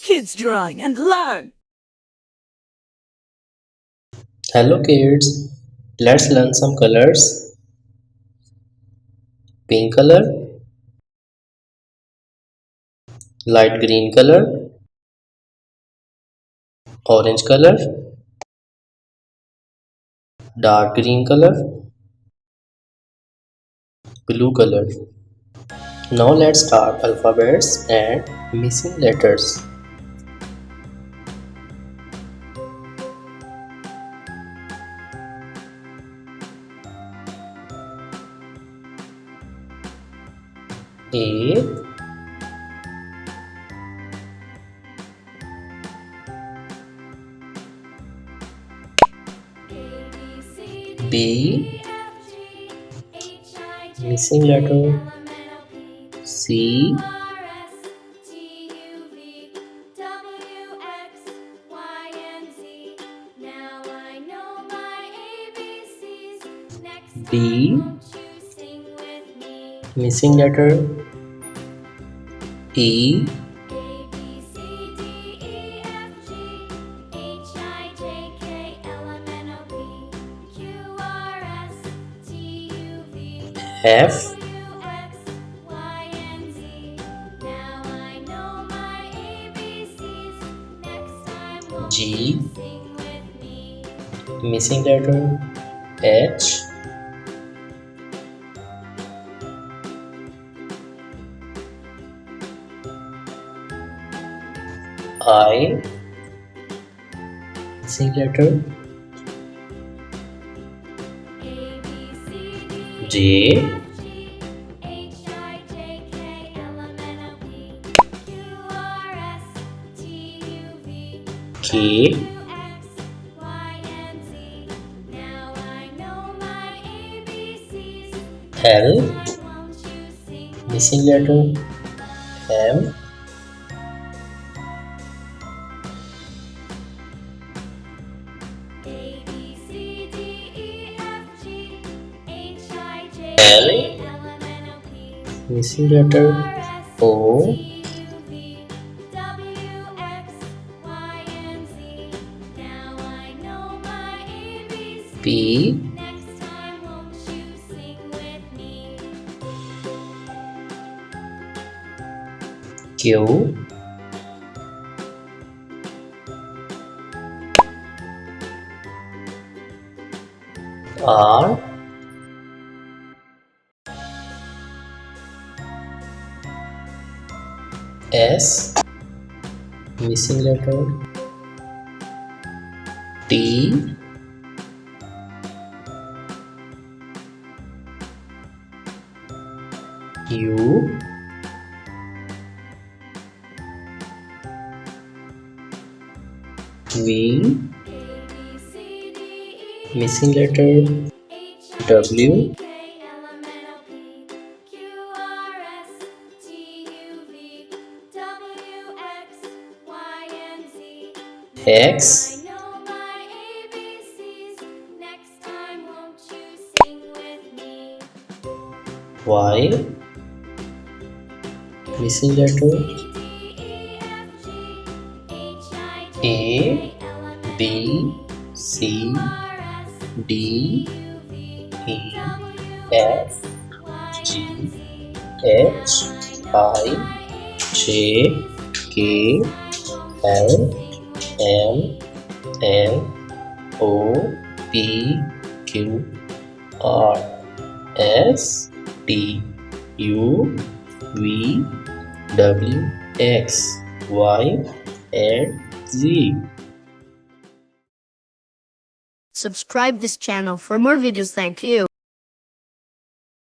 Kids Drawing and Learn. Hello kids, let's learn some colors. Pink color, light green color, orange color, dark green color, blue color. Now let's start alphabets and missing letters. A, B, missing letter, C, D, missing letter, E, F, G, missing letter, H, I, missing letter, J, K, L, missing letter, M, L, missing letter, O, P, Q, R, S, missing letter, T, U, V, missing letter, W, X, Y, missing letter, A, B, C, D, E, F, G, H, I, J, K, L, M, N, O, P, Q, R, S, T, U, V, W, X, Y, and Z. Subscribe this channel for more videos. Thank you.